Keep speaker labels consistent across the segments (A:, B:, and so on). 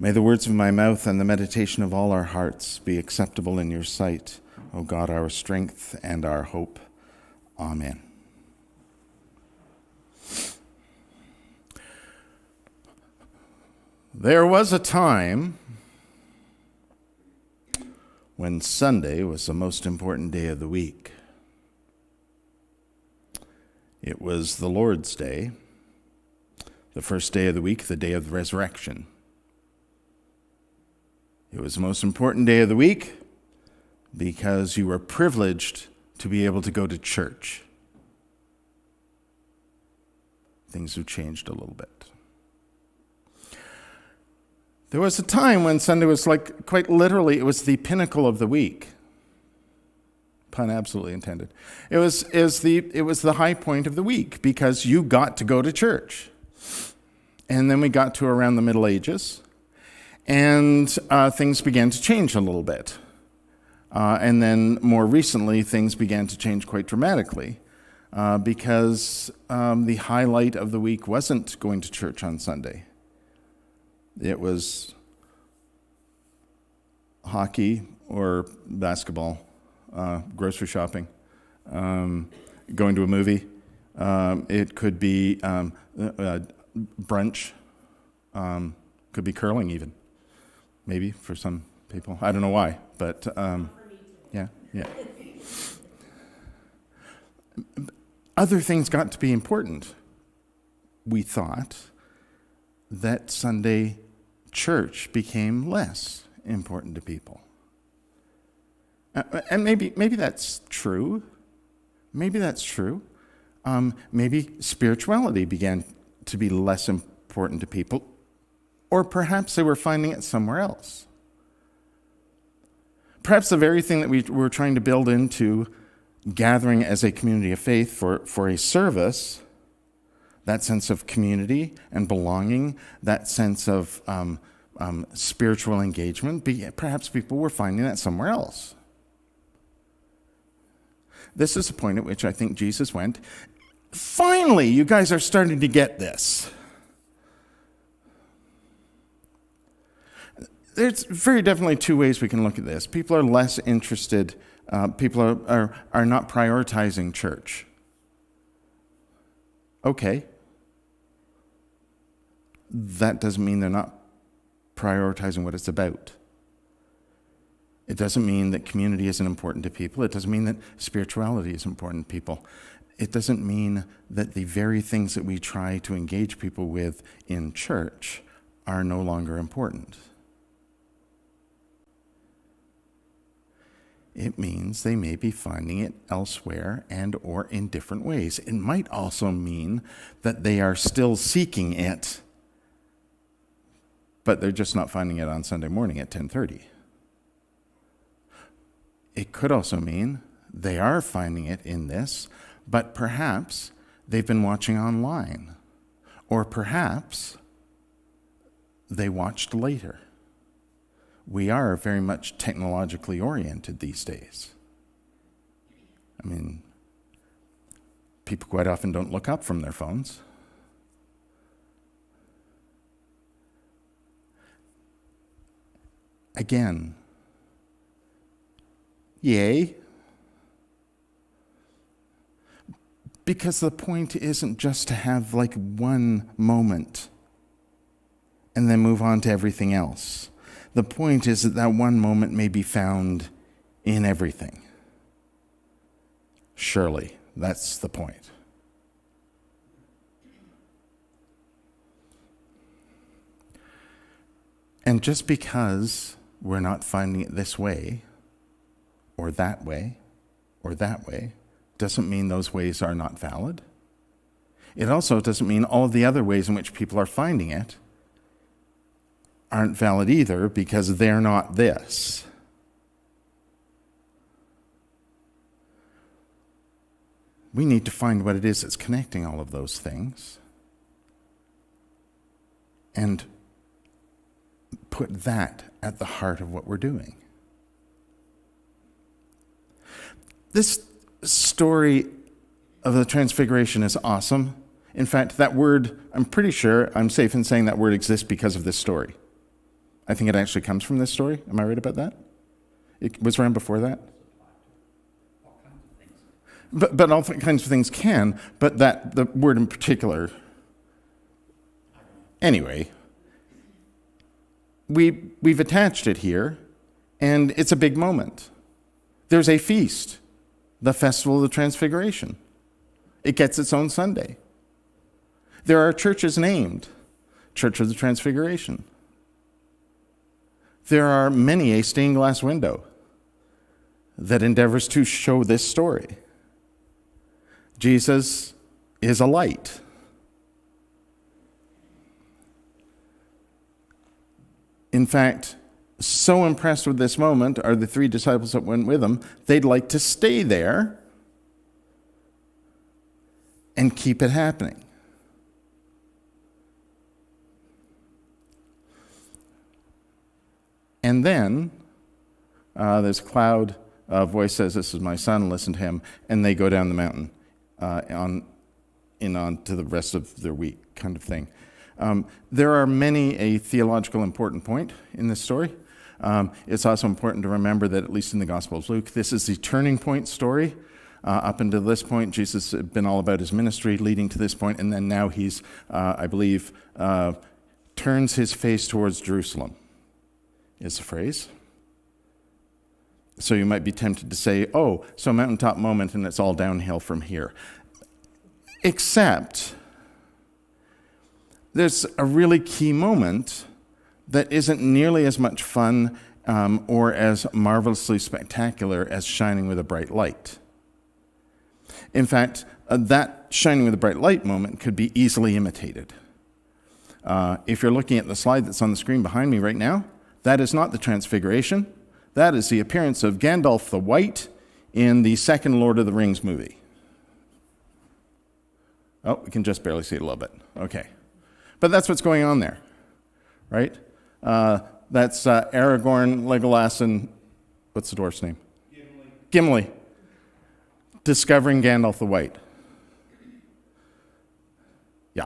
A: May the words of my mouth and the meditation of all our hearts be acceptable in your sight, O God, our strength and our hope. Amen. There was a time when Sunday was the most important day of the week. It was the Lord's Day, the first day of the week, the day of the resurrection. It was the most important day of the week because you were privileged to be able to go to church. Things have changed a little bit. There was a time when Sunday was quite literally, it was the pinnacle of the week. Pun absolutely intended. It was the high point of the week because you got to go to church. And then we got to around the Middle Ages, and things began to change a little bit. And then more recently, things began to change quite dramatically because the highlight of the week wasn't going to church on Sunday. It was hockey or basketball, grocery shopping, going to a movie. It could be brunch, could be curling even, maybe for some people. I don't know why, but yeah. Other things got to be important. We thought that Sunday church became less important to people. And maybe that's true. Maybe that's true. Maybe spirituality began to be less important to people, or perhaps they were finding it somewhere else. Perhaps the very thing that we were trying to build into gathering as a community of faith for a service, that sense of community and belonging, that sense of spiritual engagement, perhaps people were finding that somewhere else. This is the point at which I think Jesus went, finally, you guys are starting to get this. There's very definitely two ways we can look at this. People are less interested, people are not prioritizing church. Okay. That doesn't mean they're not prioritizing what it's about. It doesn't mean that community isn't important to people. It doesn't mean that spirituality is important to people. It doesn't mean that the very things that we try to engage people with in church are no longer important. It means they may be finding it elsewhere and or in different ways. It might also mean that they are still seeking it, but they're just not finding it on Sunday morning at 10:30. It could also mean they are finding it in this, but perhaps they've been watching online, or perhaps they watched later. We are very much technologically oriented these days. I mean, people quite often don't look up from their phones. Again, yay. Because the point isn't just to have one moment and then move on to everything else. The point is that one moment may be found in everything. Surely, that's the point. And just because we're not finding it this way, or that way, or that way, doesn't mean those ways are not valid. It also doesn't mean all of the other ways in which people are finding it aren't valid either, because they're not this. We need to find what it is that's connecting all of those things and put that at the heart of what we're doing. This story of the Transfiguration is awesome. In fact, that word, I'm pretty sure I'm safe in saying that word exists because of this story. I think it actually comes from this story. Am I right about that? It was around before that? But all kinds of things can, but that the word in particular. Anyway, we've attached it here, and it's a big moment. There's a feast, the Festival of the Transfiguration. It gets its own Sunday. There are churches named Church of the Transfiguration. There are many a stained glass window that endeavors to show this story. Jesus is a light. In fact, so impressed with this moment are the 3 disciples that went with him, they'd like to stay there and keep it happening. And then there's a cloud, a voice says, "This is my son, listen to him," and they go down the mountain on to the rest of their week, kind of thing. There are many a theological important point in this story. It's also important to remember that, at least in the Gospel of Luke, this is the turning point story. Up until this point, Jesus had been all about his ministry leading to this point, and then now he's, I believe, turns his face towards Jerusalem, is the phrase. So you might be tempted to say, oh, so mountaintop moment and it's all downhill from here. Except there's a really key moment that isn't nearly as much fun or as marvelously spectacular as shining with a bright light. In fact, that shining with a bright light moment could be easily imitated. If you're looking at the slide that's on the screen behind me right now, that is not the Transfiguration. That is the appearance of Gandalf the White in the second Lord of the Rings movie. Oh, we can just barely see it a little bit. Okay. But that's what's going on there, right? That's Aragorn, Legolas, and what's the dwarf's name? Gimli. Discovering Gandalf the White. Yeah.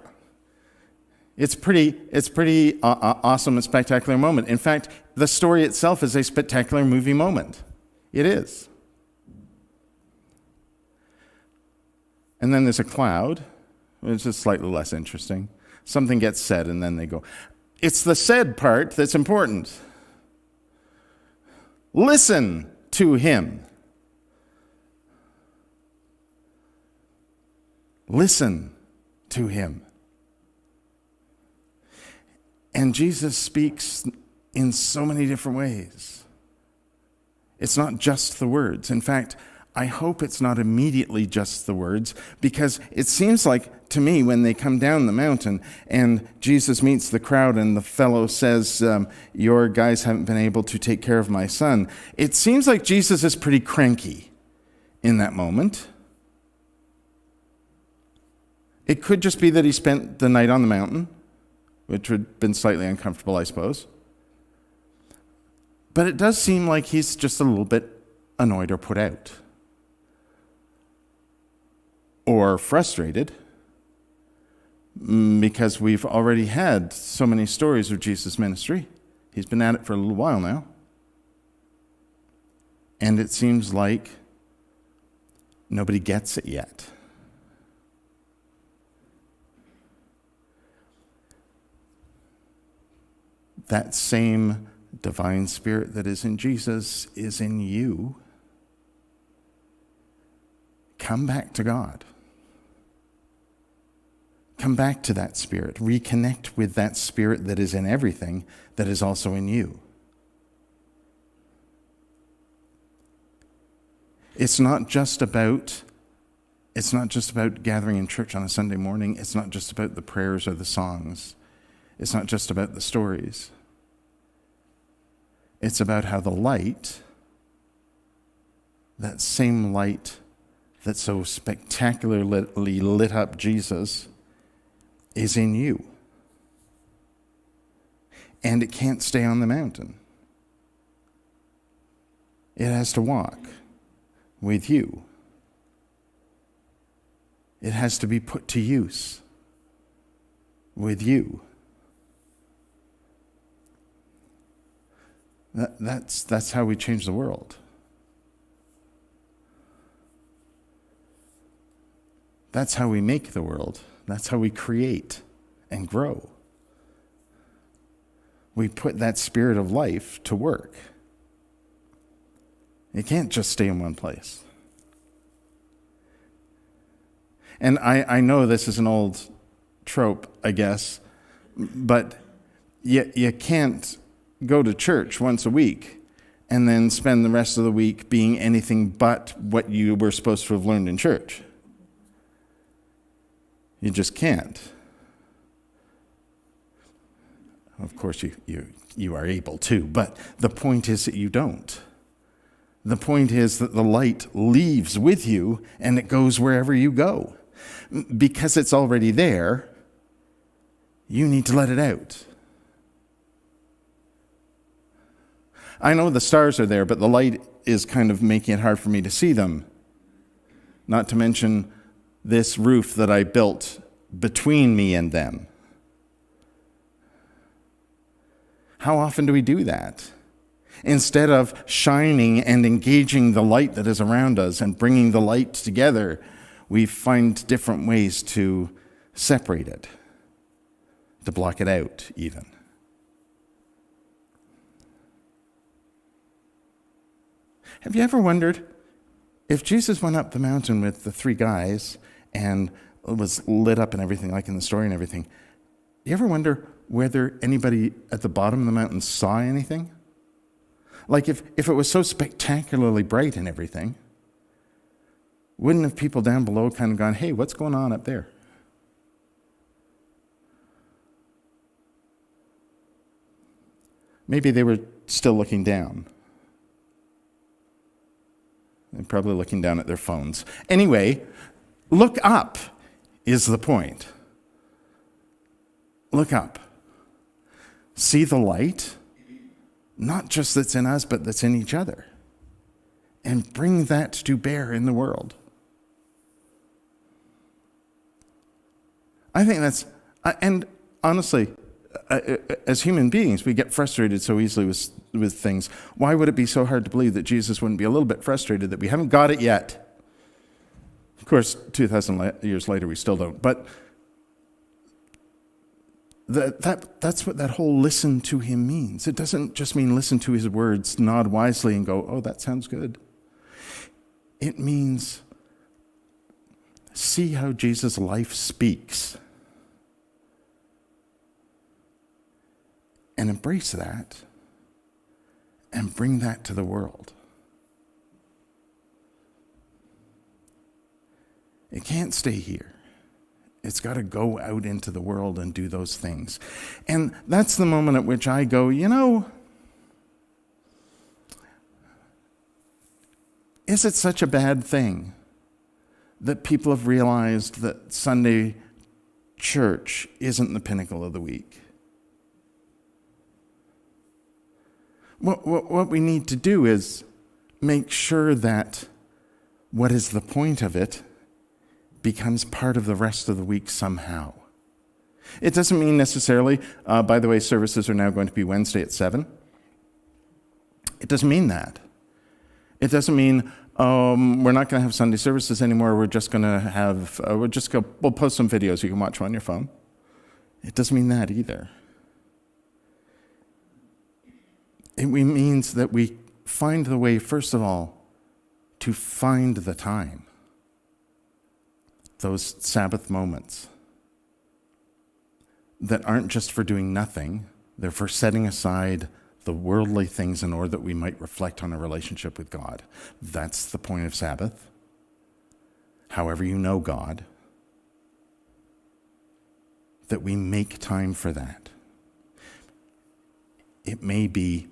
A: It's pretty awesome and spectacular moment. In fact, the story itself is a spectacular movie moment. It is. And then there's a cloud, which is slightly less interesting. Something gets said, and then they go. It's the said part that's important. Listen to him. Listen to him. And Jesus speaks in so many different ways. It's not just the words. In fact, I hope it's not immediately just the words, because it seems like to me when they come down the mountain and Jesus meets the crowd and the fellow says, your guys haven't been able to take care of my son, it seems like Jesus is pretty cranky in that moment. It could just be that he spent the night on the mountain, which would have been slightly uncomfortable, I suppose. But it does seem like he's just a little bit annoyed or put out. Or frustrated, because we've already had so many stories of Jesus' ministry. He's been at it for a little while now. And it seems like nobody gets it yet. That same divine spirit that is in Jesus is in you. Come back to God. Come back to that spirit. Reconnect with that spirit that is in everything that is also in you. It's not just about gathering in church on a Sunday morning. It's not just about the prayers or the songs. It's not just about the stories. It's about how the light, that same light that so spectacularly lit up Jesus, is in you. And it can't stay on the mountain. It has to walk with you. It has to be put to use with you. That's how we change the world. That's how we make the world. That's how we create and grow. We put that spirit of life to work. It can't just stay in one place. And I know this is an old trope, I guess, but you can't go to church once a week and then spend the rest of the week being anything but what you were supposed to have learned in church. You just can't. Of course, you are able to, but the point is that you don't. The point is that the light leaves with you and it goes wherever you go. Because it's already there, you need to let it out. I know the stars are there, but the light is kind of making it hard for me to see them. Not to mention this roof that I built between me and them. How often do we do that? Instead of shining and engaging the light that is around us and bringing the light together, we find different ways to separate it, to block it out even. Have you ever wondered if Jesus went up the mountain with the three guys and was lit up and everything, like in the story and everything, do you ever wonder whether anybody at the bottom of the mountain saw anything? Like if it was so spectacularly bright and everything, wouldn't have people down below kind of gone, hey, what's going on up there? Maybe they were still looking down. They're probably looking down at their phones. Anyway, look up is the point. Look up. See the light, not just that's in us, but that's in each other. And bring that to bear in the world. I think that's, and honestly, as human beings, we get frustrated so easily with things. Why would it be so hard to believe that Jesus wouldn't be a little bit frustrated that we haven't got it yet? Of course, 2,000 years later, we still don't. But that's what that whole listen to him means. It doesn't just mean listen to his words, nod wisely, and go, oh, that sounds good. It means see how Jesus' life speaks. And embrace that and bring that to the world. It can't stay here. It's got to go out into the world and do those things. And that's the moment at which I go, is it such a bad thing that people have realized that Sunday church isn't the pinnacle of the week? What we need to do is make sure that what is the point of it becomes part of the rest of the week somehow. It doesn't mean necessarily, by the way, services are now going to be Wednesday at 7. It doesn't mean that. It doesn't mean we're not going to have Sunday services anymore. We're just going to have, we'll post some videos you can watch on your phone. It doesn't mean that either. It means that we find the way, first of all, to find the time. Those Sabbath moments that aren't just for doing nothing, they're for setting aside the worldly things in order that we might reflect on a relationship with God. That's the point of Sabbath. However you know God, that we make time for that. It may be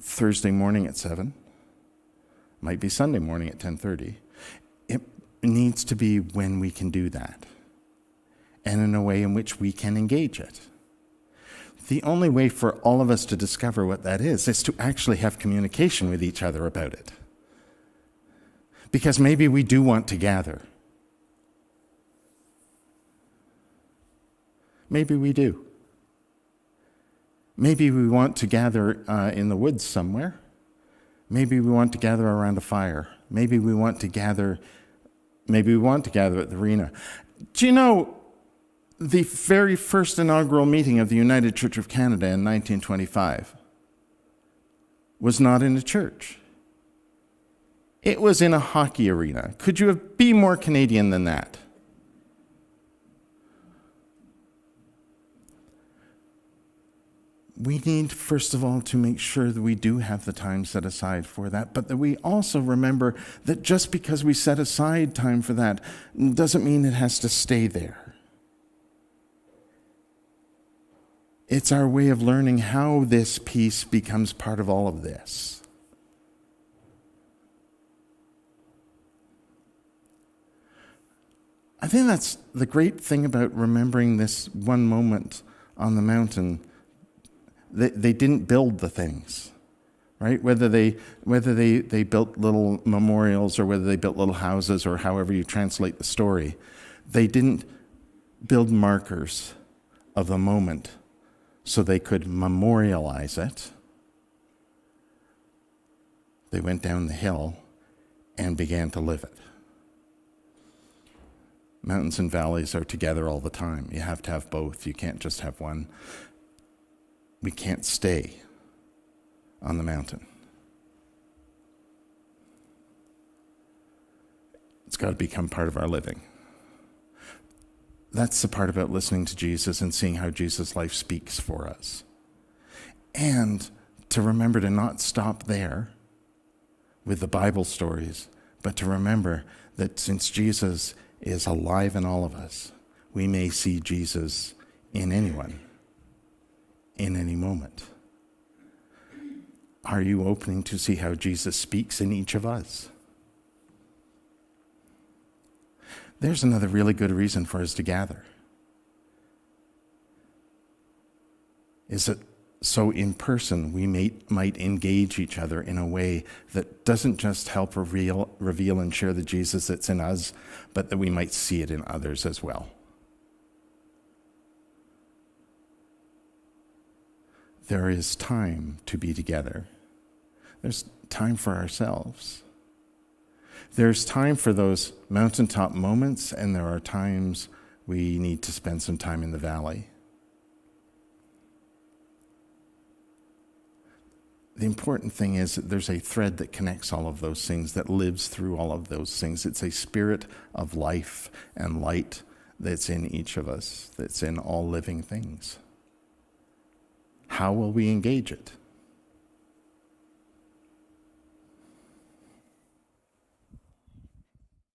A: Thursday morning at 7, might be Sunday morning at 10:30. It needs to be when we can do that, and in a way in which we can engage it. The only way for all of us to discover what that is to actually have communication with each other about it. Because maybe we do want to gather. Maybe we do. Maybe we want to gather in the woods somewhere. Maybe we want to gather around a fire. Maybe we want to gather at the arena. Do you know the very first inaugural meeting of the United Church of Canada in 1925 was not in a church? It was in a hockey arena. Could you be more Canadian than that? We need, first of all, to make sure that we do have the time set aside for that, but that we also remember that just because we set aside time for that doesn't mean it has to stay there. It's our way of learning how this piece becomes part of all of this. I think that's the great thing about remembering this one moment on the mountain. They didn't build the things, right? Whether they built little memorials or whether they built little houses or however you translate the story, they didn't build markers of the moment so they could memorialize it. They went down the hill and began to live it. Mountains and valleys are together all the time. You have to have both. You can't just have one. We can't stay on the mountain. It's got to become part of our living. That's the part about listening to Jesus and seeing how Jesus' life speaks for us. And to remember to not stop there with the Bible stories, but to remember that since Jesus is alive in all of us, we may see Jesus in anyone, in any moment. Are you opening to see how Jesus speaks in each of us? There's another really good reason for us to gather. Is that so in person we might engage each other in a way that doesn't just help reveal and share the Jesus that's in us, but that we might see it in others as well. There is time to be together. There's time for ourselves. There's time for those mountaintop moments, and there are times we need to spend some time in the valley. The important thing is that there's a thread that connects all of those things, that lives through all of those things. It's a spirit of life and light that's in each of us, that's in all living things. How will we engage it?